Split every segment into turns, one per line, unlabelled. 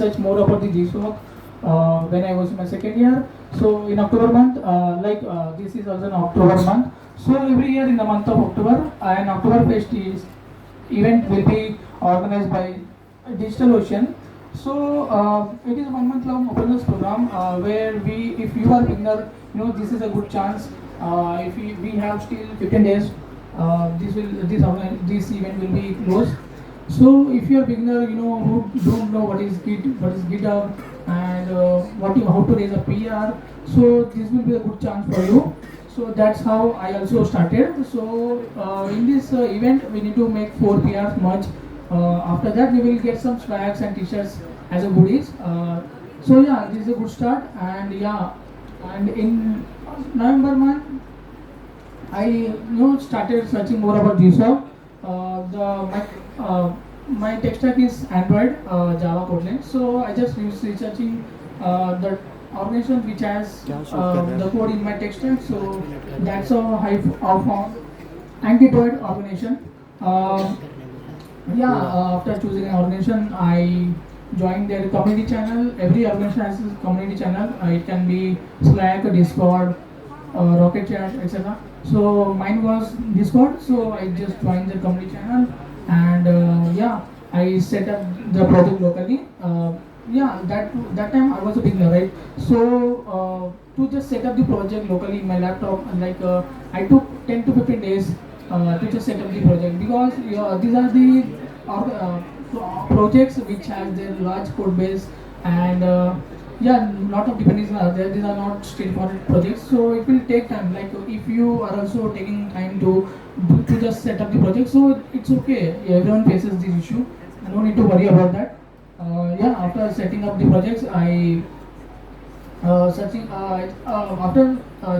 research more about the GSoC when I was in my second year. So in October month, this is also an October month. So every year in the month of October, an Oktoberfest event will be organized by Digital Ocean. So it is 1 month long open source program where if you are beginner, this is a good chance. If we have still 15 days, this event will be closed. So if you are beginner, who don't know what is GitHub and how to raise a PR, so this will be a good chance for you. So that's how I also started. So in this event, we need to make 4 PRs much. After that, we will get some swags and t-shirts as a goodies. So yeah, this is a good start. And yeah, and in November month, I started searching more about GSoC. My tech stack is Android, Java, Kotlin. So I just researching the organization which has the code in my tech stack. So that's how I found Android organization. After choosing an organization, I joined their community channel. Every organization has a community channel. It can be Slack, Discord, Rocket Chat, etc. So mine was Discord. So I just joined the community channel, and I set up the project locally. That time I was a beginner, right? So to just set up the project locally in my laptop, I took 10 to 15 days to just set up the project, because these are the projects which have their large code base, and lot of dependencies are there. These are not straightforward projects, so it will take time. Like if you are also taking time to just set up the project, so it's okay. Everyone faces this issue. I don't need to worry about that. After setting up the projects, I after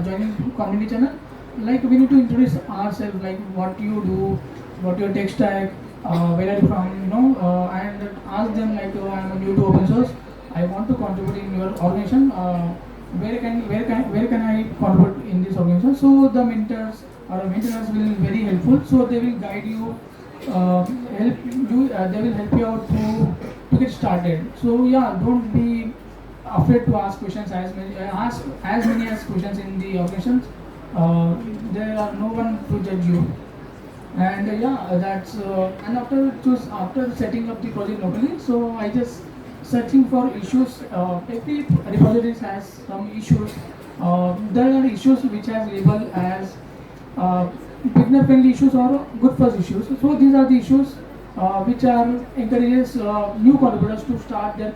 joining community channel, like we need to introduce ourselves, like what you do, what your tech stack, where are you from, and ask them like, I'm new to open source, I want to contribute in your organization. Where can I contribute in this organization? So the mentors or maintainers will be very helpful. So they will guide you, they will help you out to get started. So yeah, don't be afraid to ask questions. Ask as many as questions in the organizations. There are no one to judge you. And that's and after setting up the project locally, so I just searching for issues. Every repository has some issues. There are issues which has labeled as beginner friendly issues or good first issues. So these are the issues which are encourages new contributors to start their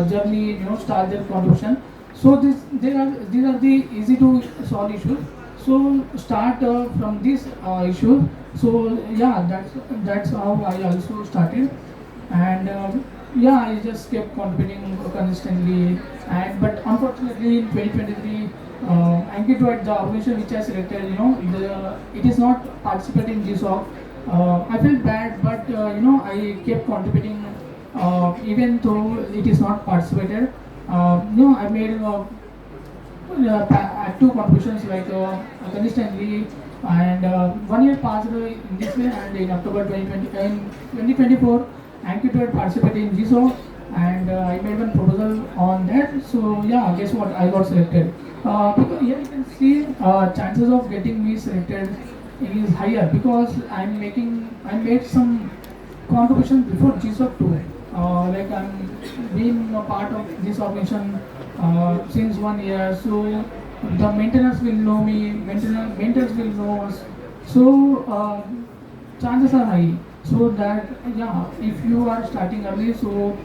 journey, start their contribution. So these are the easy to solve issues. So start from this issue. So yeah, that's how I also started, and I just kept contributing consistently. And but unfortunately, in 2023, Android, the organization which I selected, it is not participating in GSoC. I felt bad, but I kept contributing even though it is not participated. I made two contributions consistently, and 1 year passed in this way, and in October 2024, Android participated in GSoC, and I made one proposal on that. So yeah, guess what? I got selected. Because here you can see chances of getting me selected is higher, because I made some contribution before GSoC too. Like I'm being a part of this organization since 1 year, so the maintainers will know me, mentors will know us. So chances are high. So that if you are starting early, so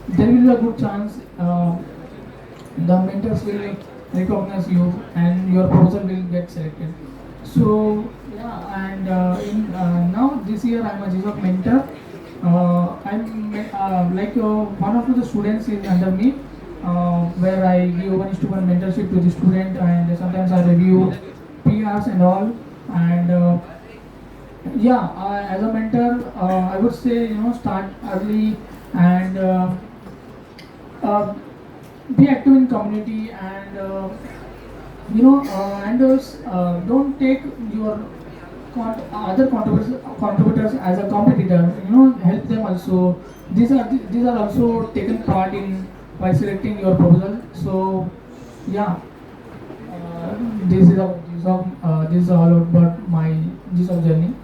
there will be a good chance the mentors will recognize you and your proposal will get selected. So and now this year I'm a GSoC mentor. One of the students is under me, where I give 1:1 mentorship to the student, and sometimes I review PRs and all. And as a mentor, I would say start early, and be active in community, and don't take your other contributors as a competitor, help them also. These are also taken part in while selecting your proposal. So yeah, this is about GSoC. This is all about my GSoC journey.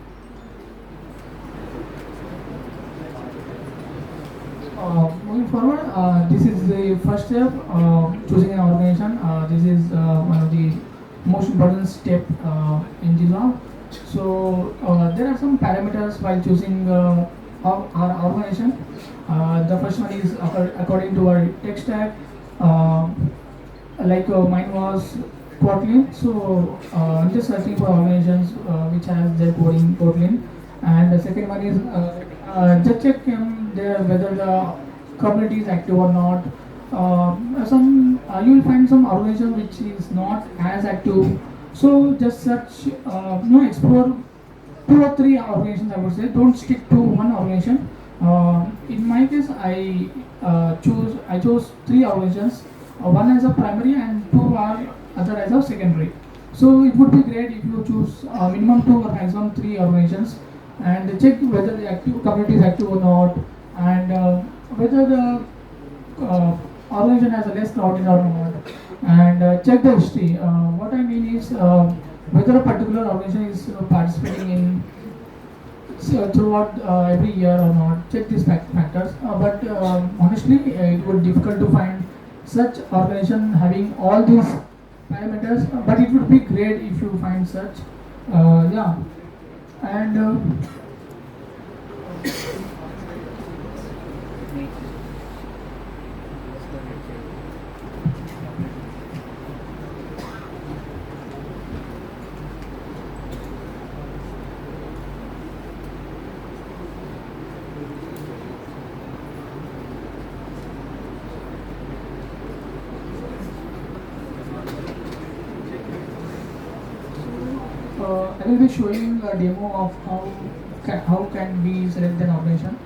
Moving forward, this is the first step, choosing an organization. This is one of the most important step in GSoC. So there are some parameters while choosing our organization. The first one is according to our tech stack. Mine was Kotlin, so I'm just searching for organizations which has their coding Kotlin. And the second one is just check whether the community is active or not. You will find some organization which is not as active. So just search, explore 2 or 3 organizations. I would say don't stick to one organization. In my case, I chose 3 organizations. One as a primary and 2 are other as a secondary. So it would be great if you choose minimum 2 or maximum 3 organizations and check whether the active community is active or not, and whether the organization has a less crowded or not, and check the history. What I mean is whether a particular organization is participating in throughout every year or not. Check these factors. But honestly, it would be difficult to find such organization having all these parameters. But it would be great if you find such. Yeah, and I will be showing a demo of how can we select an organization.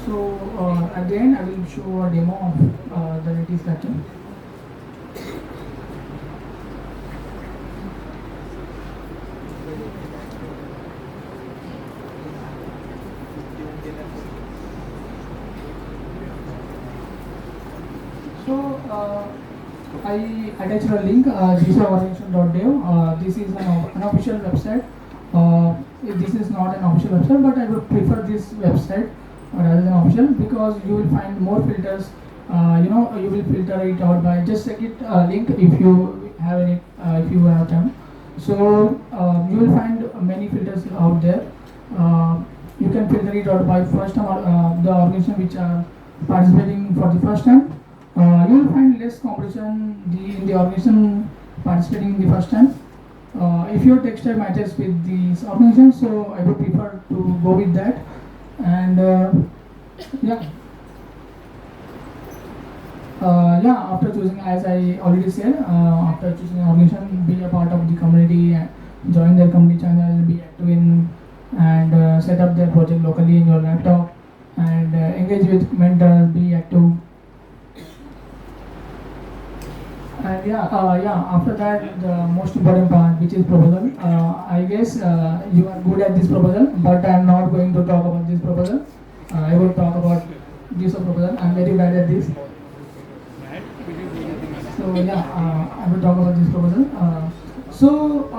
So at the end, I will show a demo of the native pattern. So I attached a link, gsocorganization.dev. This is an unofficial website. This is not an official website, but I would prefer this website rather than official because you will find more filters. You will filter it out by just check it link if you have any if you have time. So you will find many filters out there. You can filter it out by first time the organization which are participating for the first time. You will find less competition in the organization participating in the first time. If your tech stack matches with these organizations, so I would prefer to go with that. And yeah. After choosing, as I already said, after choosing an organization, be a part of the community, join their community channel, be active in, and set up their project locally in your laptop, and engage with mentors, be active. And after that, the most important part, which is proposal. I guess you are good at this proposal, but I am not going to talk about this proposal. I will talk about GSoC proposal. I am very bad at this. So So yeah, I will talk about this proposal.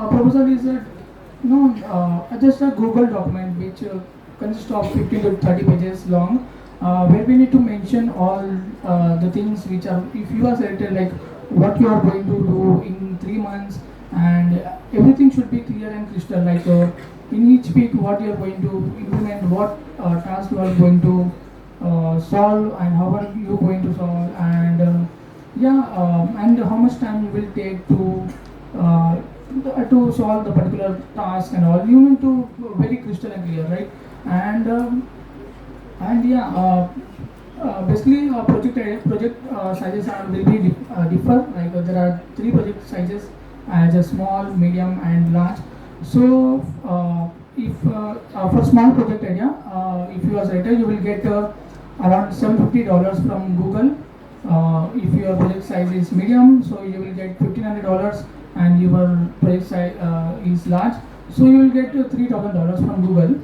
Proposal is a just a Google document which consists of 15 to 30 pages long, where we need to mention all the things which are, if you are selected, like what you are going to do in 3 months, and everything should be clear and crystal. Like in each week, what you are going to implement, what task you are going to solve, and how are you going to solve, and and how much time you will take to solve the particular task and all. You need to very crystal and clear, right? And and yeah, basically project sizes are will be differ. Like there are three project sizes, as a small, medium, and large. So if for small project area, if you are selected, you will get around $750 from Google. If your project size is medium, so you will get $1,500, and your project size is large, so you will get $3,000 from Google.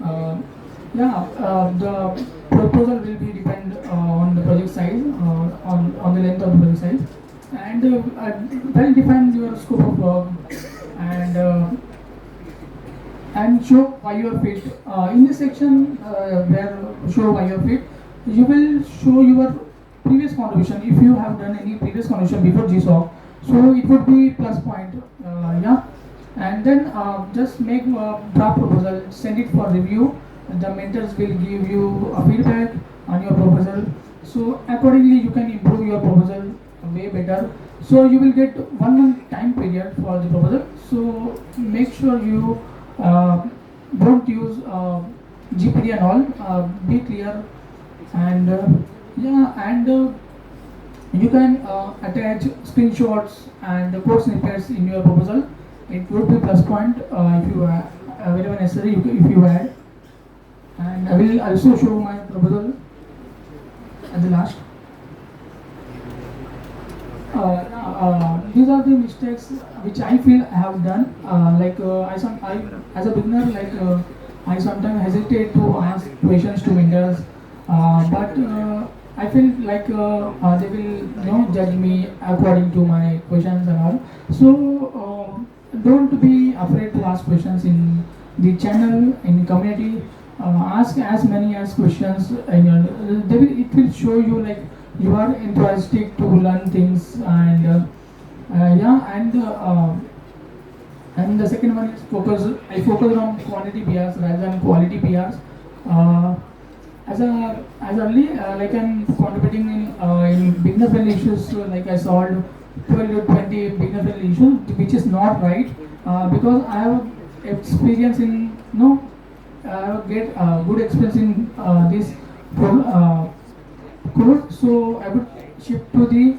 Uh, the proposal will be depend on the project size, on the length of the project size, and well define your scope of work, and show why you are fit. In this section where show why you are fit, you will show your previous contribution. If you have done any previous contribution before GSoC, so it would be plus point. And then just make a draft proposal, send it for review. The mentors will give you a feedback on your proposal. So accordingly, you can improve your proposal way better. So you will get 1 month time period for the proposal. So make sure you don't use GPD and all. Be clear, and you can attach screenshots and code snippets in your proposal. It would be plus point if you wherever necessary, if you add. And I will also show my proposal at the last. These are the mistakes which I feel I have done. I as a beginner, I sometimes hesitate to ask questions to vendors, but I feel like they will judge me according to my questions and all. So don't be afraid to ask questions in the channel, in the community. Ask as many as questions, and it will show you like you are enthusiastic to learn things, and and the second one is focus. I focus on quantity PRs rather than quality PRs. As early like I'm contributing in beginner friendly issues, like I solved 12 to 20 beginner friendly issues, which is not right, because I have experience in get good experience in this code. So I would shift to the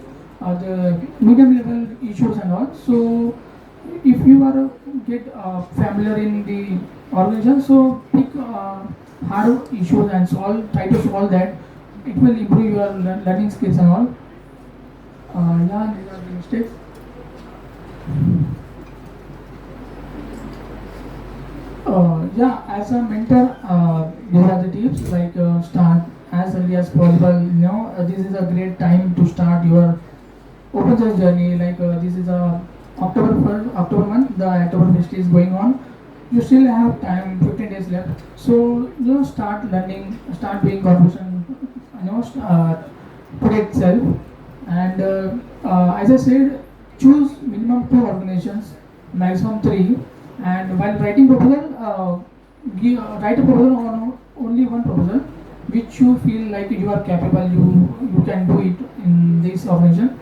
medium level issues and all. So if you are get familiar in the organization, so pick hard issues and try to solve that. It will improve your learning skills and all. These are the mistakes. As a mentor, these are the tips, like start as early as possible. This is a great time to start your open source journey. Like this is a October month, the Oktoberfest is going on. You still have time, 15 days left. So start learning, start doing contribution, put itself, and as I said, choose minimum 2 organizations, maximum 3. And while writing proposal, write a proposal on only one proposal which you feel like you are capable, you can do it in this organization.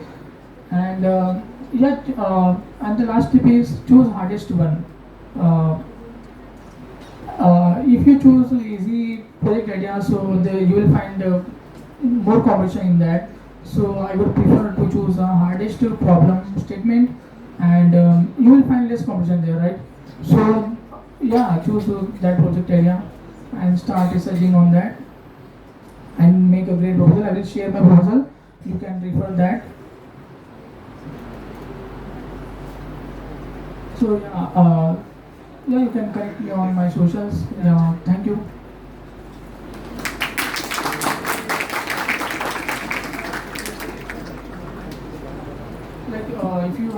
And and the last tip is choose hardest one. If you choose easy project idea, so you will find more competition in that. So I would prefer to choose a hardest problem statement, and you will find less competition there, right? So choose that project area and start researching on that and make a great proposal. I will share my proposal. You can refer that. So you can connect me on my socials. Thank you.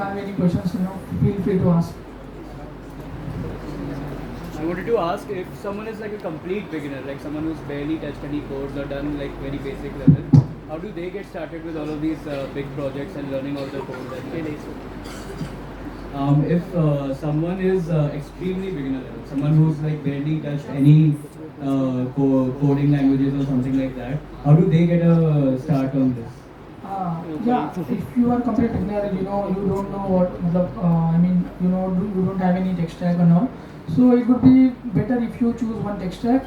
have any questions, feel free to ask.
I wanted to ask if someone is like a complete beginner, like someone who's barely touched any codes or done like very basic level, how do they get started with all of these big projects and learning all the code? If someone is extremely beginner level, someone who's like barely touched any coding languages or something like that, how do they get a start on this?
Yeah, if you are complete beginner, you don't know what, you don't have any tech stack and all. So it would be better if you choose one tech stack,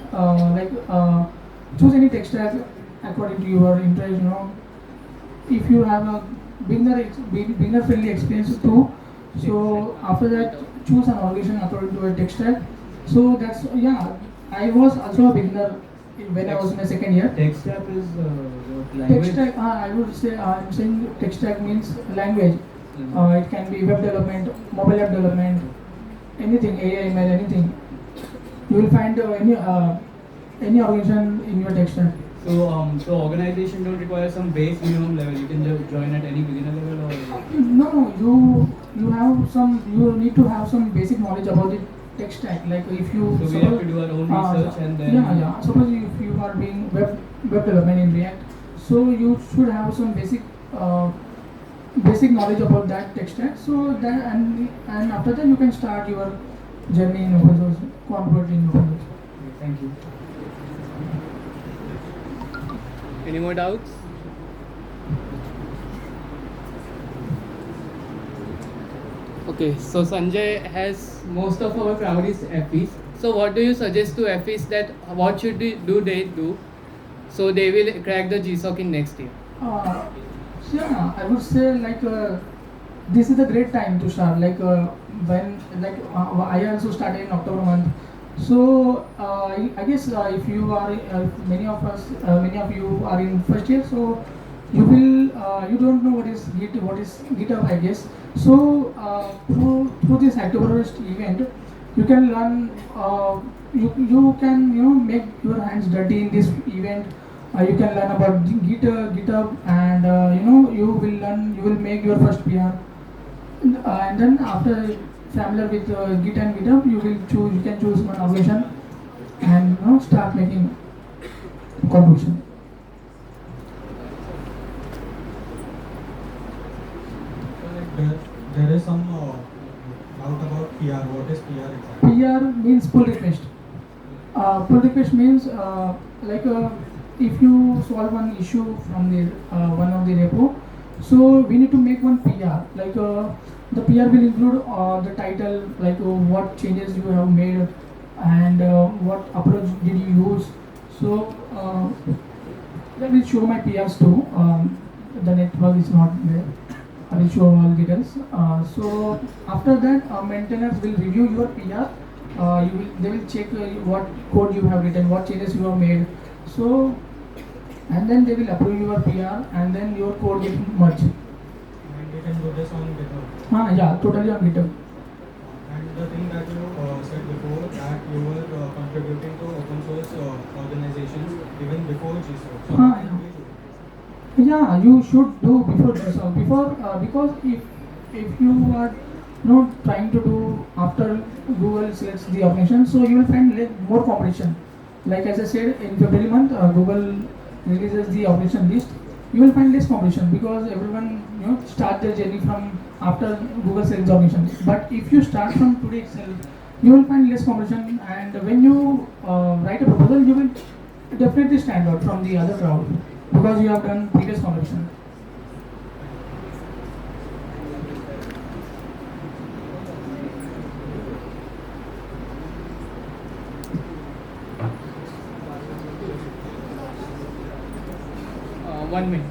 choose any tech stack according to your interest. If you have a beginner friendly experience too. So after that, choose an organization according to a tech stack. So that's I was also a beginner when I was in my second year.
Tech stack is what
Tech
language?
stack, I would say, I'm saying tech stack means language. It can be web development, mobile app development, anything, AI, ML, anything. You will find any organization in your tech stack.
So organization don't require some base minimum level. You can just join at any beginner level or.
No, you need to have some basic knowledge about the tech stack. Like if you
So we have to do our own research and then.
Yeah. Suppose if you are doing web development in React, so you should have some basic knowledge about that tech stack. So that and after that you can start your journey in open source, convert in open source.
Thank you. Any more doubts? Okay, so Sanjay has most of our crowd is FEs. So what do you suggest to FEs that what should they do so they will crack the GSoC in next year?
I would say this is a great time to start. I also started in October month. So I guess if you are many of you are in first year, so you don't know what is GitHub, I guess. So through this Hacktoberfest event, you can learn. You can make your hands dirty in this event. You can learn about GitHub, and you will make your first PR. And then after familiar with Git and GitHub, you can choose one organization and start making contribution.
There is some doubt about PR. What is PR exactly?
PR means pull request. Pull request means if you solve one issue from the one of the repo, so we need to make one PR. The PR will include the title, what changes you have made and what approach did you use. So let me show my PRs too. The network is not there. I will show all details. So after that, maintainers will review your PR. They will check what code you have written, what changes you have made. So and then they will approve your PR, and then your code will merge.
And you can do this on GitHub.
Yeah, totally on GitHub.
And the thing that you said before, that you were contributing to open source organizations even before GSoC. So
Yeah, you should do before GSoC. Because if you are not trying to do after Google selects the organization, so you will find more competition. Like as I said, in February month, Google releases the organization list. You will find less competition because everyone start their journey from after Google selects the organization. But if you start from today itself, you will find less competition, and when you write a proposal, you will definitely stand out from the other crowd because you have done previous competition.
One minute.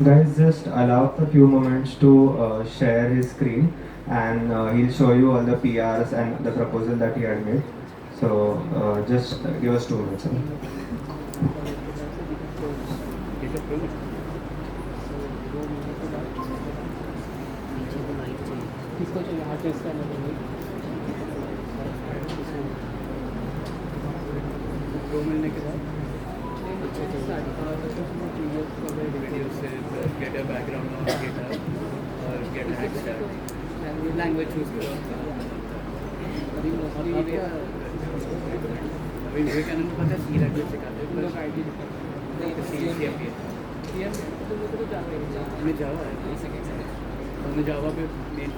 Guys, just allow for a few moments to share his screen, and he'll show you all the PRs and the proposal that he had made. So just give us 2 minutes.
किसको चाहिए hard test करने के लिए दो मिलने के बाद get a background on GitHub or get Hackstart language choose करो अभी विवेकानंद को पता है C लैंग्वेज सिखाते हैं हमें जावा है हमें जावा पे main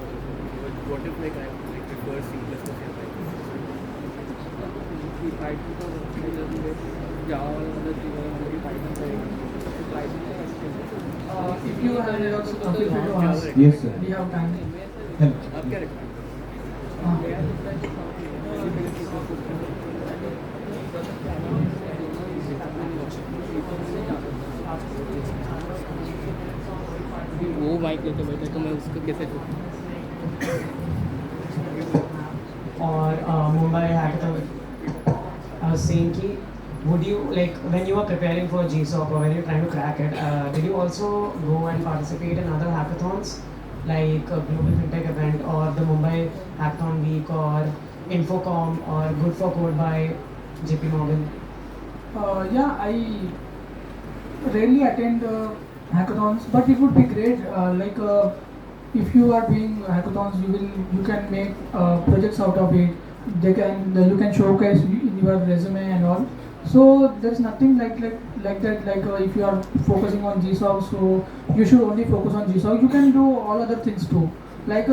what if like I prefer C++
If you have any doubts, feel free to ask.
Yes, sir.
We have time.
आप क्या रखना वो माइक लेके बैठे तो मैं उसको कैसे
और Mumbai hackathon, I was saying कि would you like when you are preparing for GSoC or when you're trying to crack it, did you also go and participate in other hackathons like a Global FinTech event or the Mumbai Hackathon Week or Infocom or Good for Code by JP Morgan?
Yeah, I rarely attend hackathons, but it would be great. If you are doing hackathons, you can make projects out of it. You can showcase in your resume and all. So there's nothing like that. If you are focusing on GSoC, so you should only focus on GSoC. You can do all other things too. This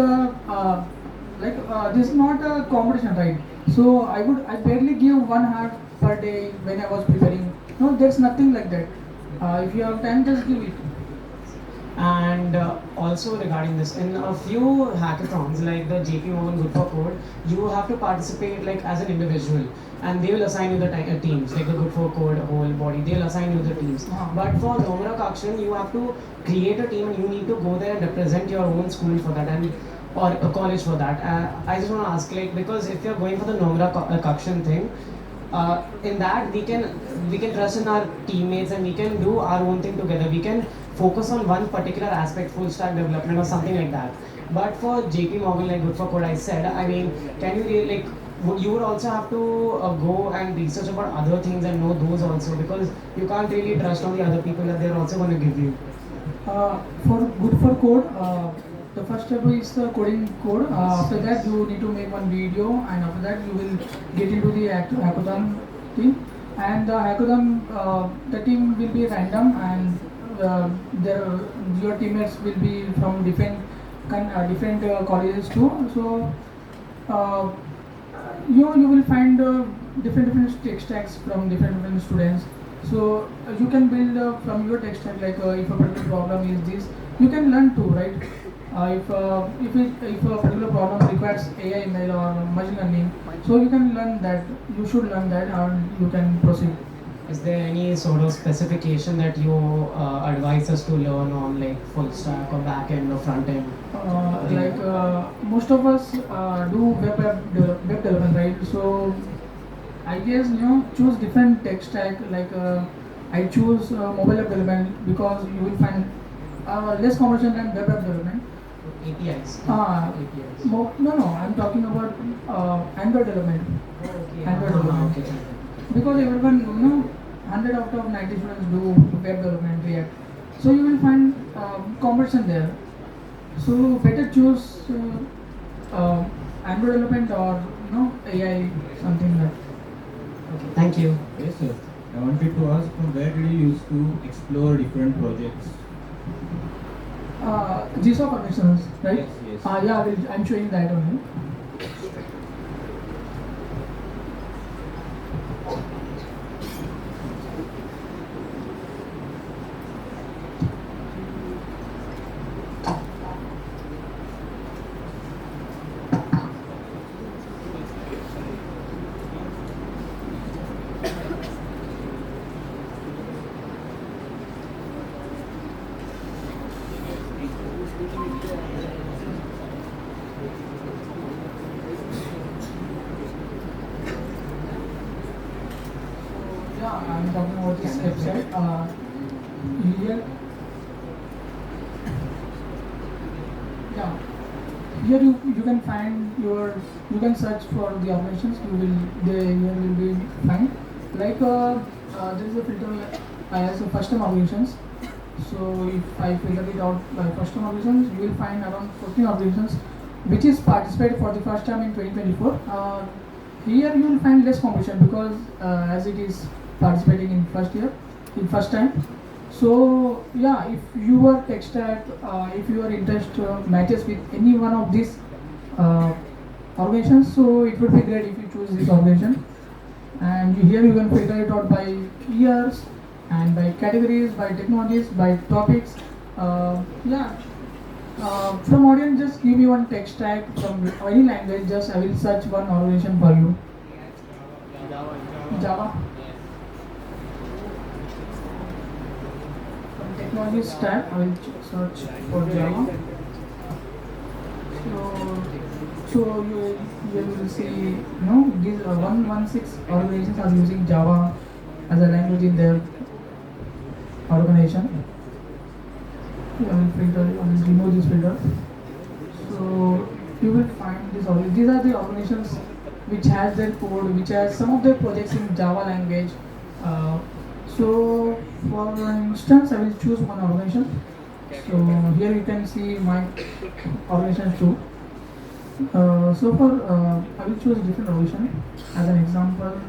is not a competition, right? So I barely give 1 hour per day when I was preparing. No, there's nothing like that. If you have time, just give it.
And also regarding this, in a few hackathons like the JP Morgan Good for Code, you have to participate like as an individual, and they will assign you the teams, like the Good for Code whole body. They'll assign you the teams. But for Nomura Action, you have to create a team, and you need to go there and represent your own school for that, and or a college for that. I just want to ask, like, because if you're going for the Nomura Action thing, in that we can trust in our teammates and we can do our own thing together. We can focus on one particular aspect, full stack development or something like that. But for JP Morgan, like Good for Code, I said, I mean, can you really, like, you would also have to go and research about other things and know those also, because you can't really trust on the other people that they're also going to give you.
For Good for Code, the first step is the coding code. After that, you need to make one video, and after that, you will get into the hackathon team. And the hackathon, the team will be random, and your teammates will be from different colleges too. So you will find different tech stacks from different students. So you can build from your tech stack, like if a particular problem is this, you can learn too, right? If a particular problem requires AI, ML or machine learning, so you can learn that. You should learn that, and you can proceed.
Is there any sort of specification that you advise us to learn on, like full stack or back end or front end?
Most of us do web development, right? So I guess choose different tech stack. I choose mobile app development because you will find less competition than web app development.
APIs.
APIs. No, I'm talking about Android development.
Okay.
Android development.
Okay.
Because everyone, 100 out of 90 students do web development, React. So you will find competition there. So better choose Android development or AI, something like.
Okay. Thank you.
Yes, sir. I wanted to ask from where did you used to explore different projects?
GSoC connections, right?
Yes, yes.
Yeah, I'm showing that only. I'm talking about this website. here you can find you can search for the organizations. Here will be find like there is a filter as a first time organizations. So if I filter it out by first time organizations, you will find around 14 organizations which is participated for the first time in 2024. Here you will find less competition because as it is participating in first time. So yeah, if your tech stack, if your interest matches with any one of these organizations, so it would be great if you choose this organization. And here you can filter it out by years and by categories, by technologies, by topics. Yeah. From audience, just give me one tech stack from any language. Just I will search one organization for you. Java. From technology stack, I will search for Java. So you will see, these 116 organizations are using Java as a language in their organization. I will remove this filter. So you will find these are the organizations which has their code, which has some of their projects in Java language. So for instance, I will choose one organization. So here you can see my organization too. So for I will choose a different organization. As an example,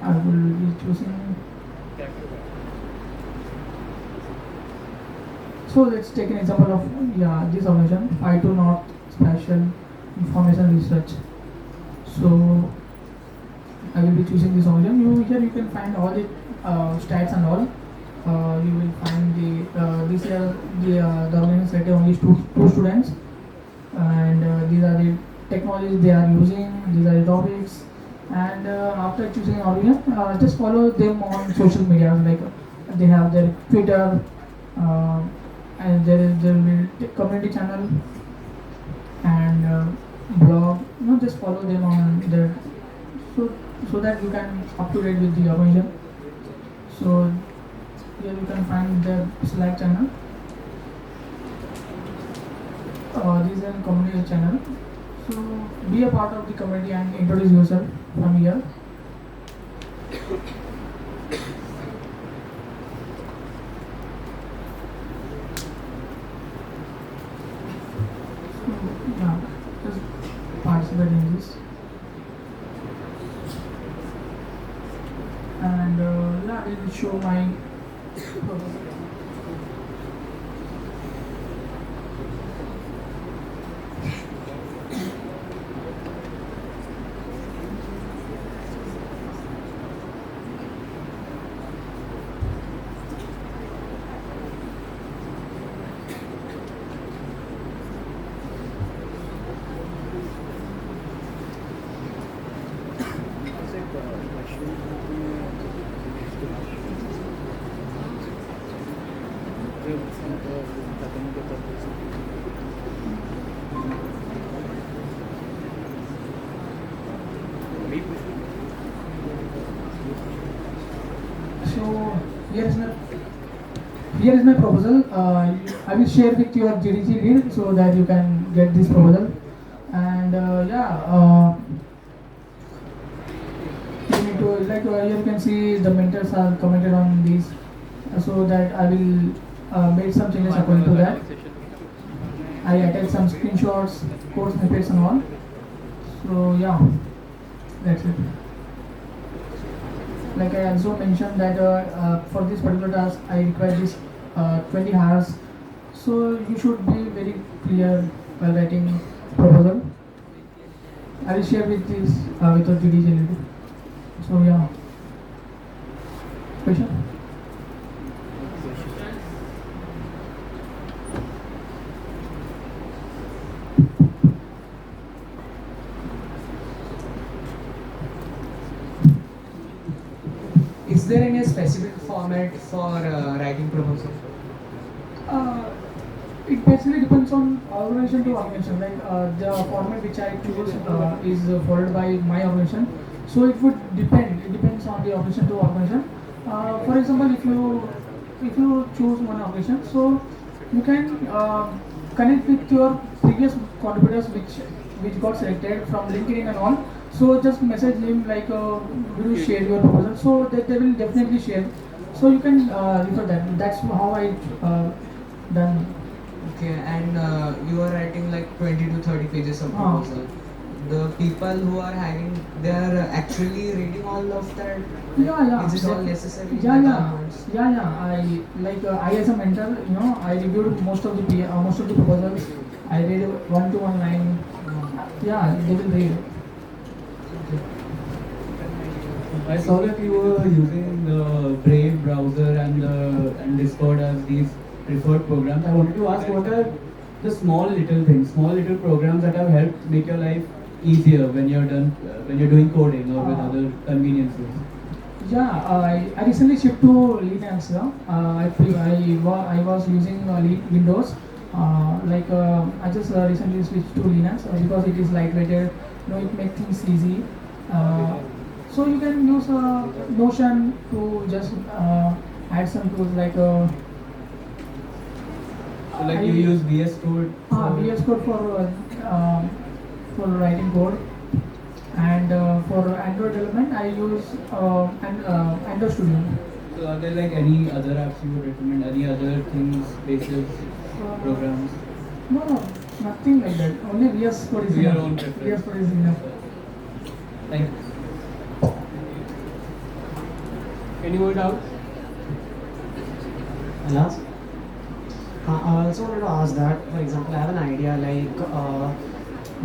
I will be choosing. So let's take an example of this organization, I2 North Spatial Information Research. So I will be choosing this organization. Here you can find all the stats and all. You will find this year the organization selected only two students, and these are the technologies they are using. These are the topics, and after choosing an organization, just follow them on social media. Like they have their Twitter. And there will be community channel and blog. Just follow them on there, so that you can up to date with the organization. So here you can find their Slack channel. This is a community channel. So be a part of the community and introduce yourself from here. Just participate in this, and I will show my So here is my proposal. I will share with your GDG lead so that you can get this proposal. And you need to here you can see the mentors are commented on these, so that I will make some changes according to that. I attach some screenshots, code snippets and all. So yeah, that's it. Like I also mentioned that for this particular task I require this 20 hours. So you should be very clear while writing proposal. I will share with this with your GDG lead. So yeah. Question?
Is there any specific format for writing proposal?
It basically depends on organization to organization. Like the format which I choose is followed by my organization. So it would depend. It depends on the organization to organization. For example, if you choose one organization, so you can connect with your previous contributors which got selected from LinkedIn and all. So just message him like, will you share your proposal? So that they will definitely share. So you can refer them. That's how I done.
Okay, and you are writing like 20 to 30 pages of
Ah.
proposal. The people who are hiring, they are actually reading all of that.
Yeah.
Is it all necessary?
Yeah.
requirements?
I like I as a mentor, I reviewed most of the proposals. I read one to one line. Yeah, they will read.
I saw that you were using the Brave browser and Discord as these preferred programs. I wanted to ask, what are the small little programs that have helped make your life easier when you're done, when you're doing coding or with other conveniences?
Yeah, I recently shifted to Linux. I was using Windows. I just recently switched to Linux because it is lightweighted. It makes things easy. So you can use Notion to just add some tools like.
So like you use VS Code?
VS Code for writing code, and for Android development I use Android Studio.
So are there like any other apps you would recommend, any other things, basis, programs?
No, nothing like that. Only VS Code is
To your
enough.
own preference.
VS Code is enough.
Thank you.
Any more doubts?
I'll ask. I also wanted to ask that, for example, I have an idea like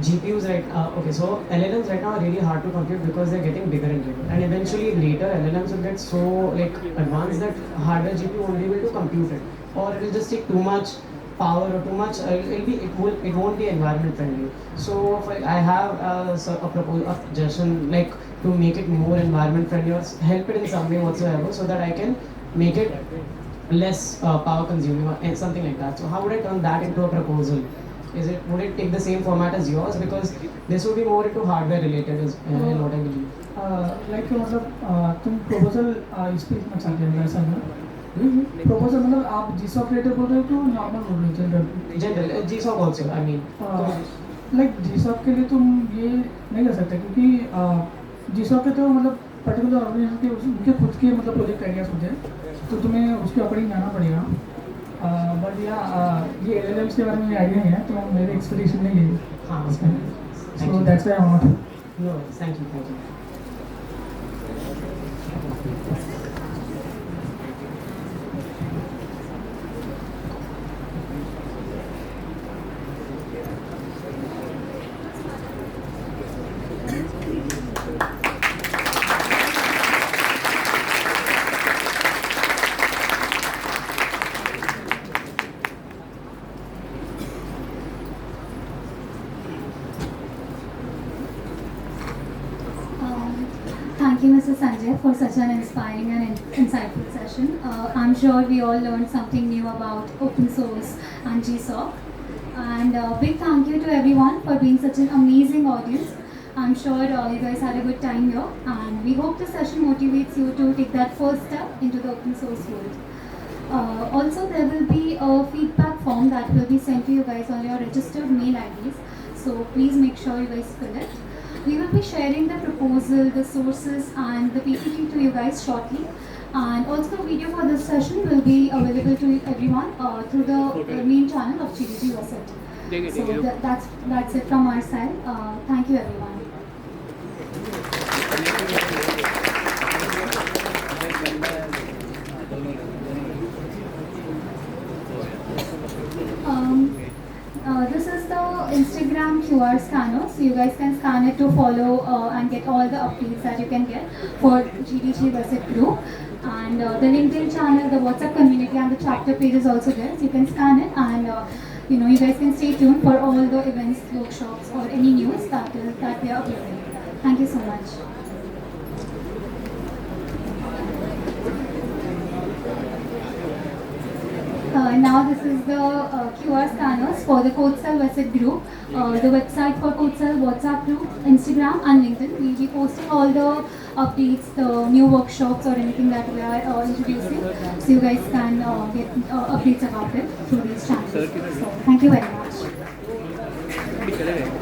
GPUs, right? Okay, so LLMs right now are really hard to compute because they're getting bigger and bigger, and eventually later LLMs will get so like advanced that hardware GPU won't be able to compute it, or it will just take too much power or too much. It won't be environment friendly. So I have a proposal, a suggestion like to make it more environment friendly or help it in some way whatsoever, so that I can make it less power consuming or something like that. So how would I turn that into a proposal? Would it take the same format as yours? Because this would be more into hardware related in what I believe.
like मतलब तुम proposal इस पे इतना चल रहा है ऐसा ना? proposal मतलब आप GSoC related बोल रहे हो तो normal बोल रहे हो general?
General GSoC also, I mean.
like GSoC के लिए तुम ये नहीं कर सकते क्योंकि GSoC के तो मतलब पर्टिकुलर ऑर्गेनाइजेशन के उनके खुद के मतलब प्रोजेक्ट आइडियाज होते हैं, तो तुम्हें उसके अकॉर्डिंग जाना पड़ेगा. बट या ये LLMs के बारे में आइडिया नहीं है, तो मेरे एक्सपेक्टेशन नहीं है.
हाँ,
So that's why I'm not.
No, thank you.
Thank you, Mr. Sanjay, for such an inspiring and insightful session. I'm sure we all learned something new about open source and GSoC. And big thank you to everyone for being such an amazing audience. I'm sure you guys had a good time here, and we hope the session motivates you to take that first step into the open source world. Also, there will be a feedback form that will be sent to you guys on your registered mail IDs. So please make sure you guys fill it. We will be sharing the proposal, the sources, and the PPT to you guys shortly. And also, video for this session will be available to everyone through the main channel of GDG VESIT. So that's it from our side. Thank you, everyone. This is the Instagram QR scanner, so you guys can scan it to follow and get all the updates that you can get for GDG VESIT group. And the LinkedIn channel, the WhatsApp community, and the chapter page is also there, so you can scan it, and you guys can stay tuned for all the events, workshops, or any news that we are uploading. Thank you so much. Now this is the QR scanners for the CodeCell VESIT group, the website for CodeCell WhatsApp group, Instagram and LinkedIn. We'll be posting all the updates, the new workshops or anything that we are introducing. So you guys can get updates about it through these channels. So thank you very much.